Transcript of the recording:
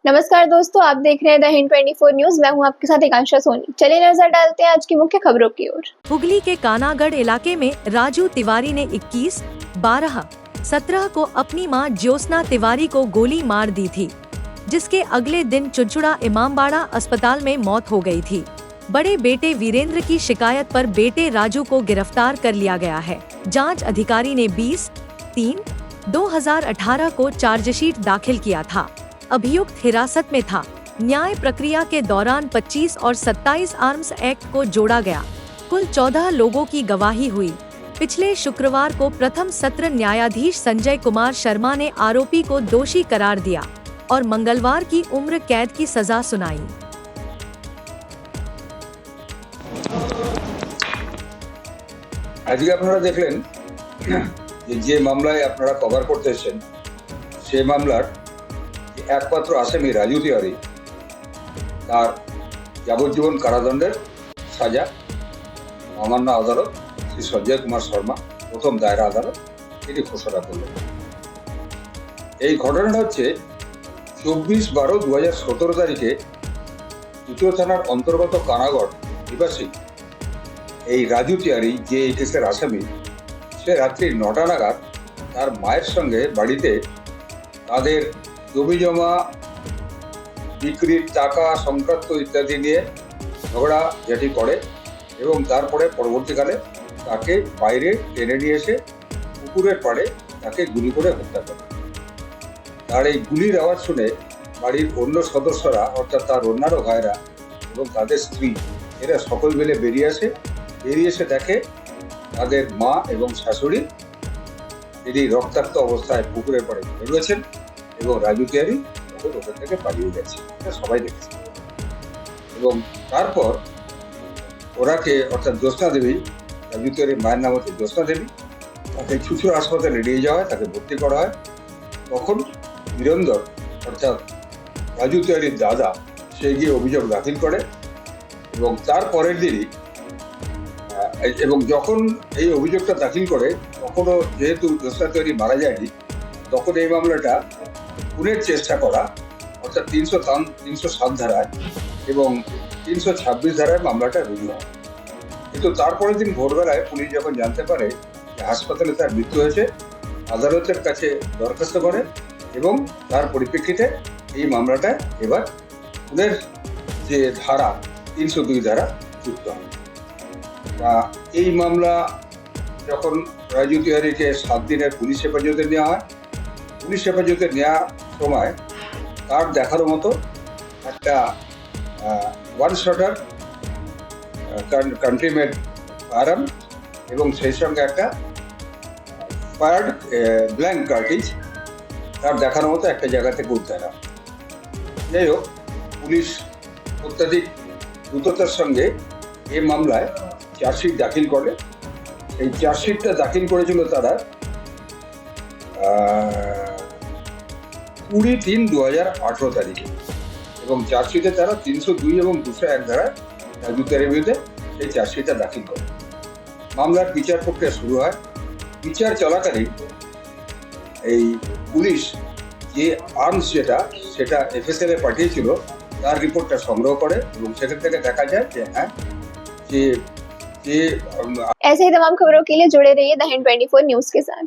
नमस्कार दोस्तों, आप देख रहे हैं द हिंद 24 न्यूज। मैं हूं आपके साथ एकांशा सोनी। चलिए नजर डालते हैं आज की मुख्य खबरों की ओर। हुगली के कानागढ़ इलाके में राजू तिवारी ने 21, 12, 17 को अपनी मां ज्योत्सना तिवारी को गोली मार दी थी, जिसके अगले दिन चुनचुड़ा इमामबाड़ा अस्पताल में मौत हो गई थी। बड़े बेटे वीरेंद्र की शिकायत पर बेटे राजू को गिरफ्तार कर लिया गया है। जांच अधिकारी ने 20/3/2018 को चार्जशीट दाखिल किया था। अभियुक्त हिरासत में था। न्याय प्रक्रिया के दौरान 25 और 27 आर्म्स एक्ट को जोड़ा गया। कुल 14 लोगों की गवाही हुई। पिछले शुक्रवार को प्रथम सत्र न्यायाधीश संजय कुमार शर्मा ने आरोपी को दोषी करार दिया और मंगलवार की उम्र कैद की सजा सुनाई। আজকে আপনারা দেখলেন যে মামলায় আপনারা কভার করতেছেন সেই মামলার একমাত্র আসামি রাজু তিওয়ারি তার যাবজ্জীবন কারাদণ্ডের সাজা অমান্য আদালত শ্রী সঞ্জয় কুমার শর্মা প্রথম দায়রা আদালত তিনি ঘোষণা করলেন। এই ঘটনাটা হচ্ছে 24/12/2017 তারিখে দ্বিতীয় থানার অন্তর্গত কানাগড় নিবাসী এই রাজু তিওয়ারি যে এই কেসের আসামি, সে রাত্রি 9টা নাগাদ তার মায়ের সঙ্গে বাড়িতে তাদের জমি জমা বিক্রির টাকা সংক্রান্ত ইত্যাদি নিয়ে ঝগড়াঝাটি করে এবং তারপরে পরবর্তীকালে তাকে বাইরে টেনে নিয়ে এসে পুকুরের পাড়ে তাকে গুলি করে হত্যা করে। তার এই গুলির আওয়াজ শুনে বাড়ির অন্য সদস্যরা, অর্থাৎ তার অন্যান্য ভাইরা এবং তাদের স্ত্রী, এরা সকল মিলে বেরিয়ে এসে দেখে তাদের মা এবং শাশুড়ি তিনি রক্তাক্ত অবস্থায় পুকুরের পাড়ে পড়ে রয়েছেন এবং রাজু তিওয়ারি তখন ওখান থেকে পালিয়ে গেছে। এটা সবাই দেখেছে। এবং তারপর ওরাকে, অর্থাৎ জ্যোৎস্না দেবী, রাজু তিওয়ারির মায়ের নাম হচ্ছে জ্যোৎস্না দেবী, তাকে চুচুড়া হাসপাতালে নিয়ে যাওয়া হয়, তাকে ভর্তি করা হয়। তখন বীরেন্দর, অর্থাৎ রাজু তিওয়ারির দাদা, সে গিয়ে অভিযোগ দাখিল করে এবং তার পরের দিনই এবং যখন এই অভিযোগটা দাখিল করে তখনও যেহেতু জ্যোৎস্না তিওয়ারি মারা যায়নি, তখন এই মামলাটা খুনের চেষ্টা করা, অর্থাৎ 307 ধারায় এবং 326 ধারায় মামলাটা রুজু হয়। কিন্তু তারপরের দিন ভোরবেলায় পুলিশ যখন জানতে পারে যে হাসপাতালে তার মৃত্যু হয়েছে, আদালতের কাছে দরখাস্ত করে এবং তার পরিপ্রেক্ষিতে এই মামলাটা এবার খুনের যে ধারা 302 ধারা যুক্ত হয়। এই মামলা যখন রাজু তিওয়ারিকে 7 দিনের পুলিশ হেফাজতে নেওয়া হয়, পুলিশ হেফাজতে নেওয়ার সময় তার দেখার মতো একটা 1 শটার কান্ট্রিমেড ফায়ারআর্ম এবং সেই সঙ্গে একটা ফায়ার্ড ব্ল্যাঙ্ক কার্টিজ তার দেখার মতো একটা জায়গা থেকে উদ্ধার হয়। যাই হোক, পুলিশ অত্যাধিক দ্রুততার সঙ্গে এই মামলায় চার্জশিট দাখিল করে। এই চার্জশিটটা দাখিল করেছিল তারা 20/3/2018 তারিখে এবং চার্জশিটে তারা 302 এবং 201 ধারায় রাজু তিওয়ারির বিরুদ্ধে এই চার্জশিটটা দাখিল করে। মামলার বিচার প্রক্রিয়া শুরু হয়। বিচার চলাকালীন এই পুলিশ যে আর্মস সেটা FSL এ পাঠিয়েছিল তার রিপোর্টটা সংগ্রহ করে এবং সেখান থেকে দেখা যায় যে হ্যাঁ, ऐसे ही तमाम खबरों के लिए जुड़े रहिए द हिंद 24 न्यूज के साथ।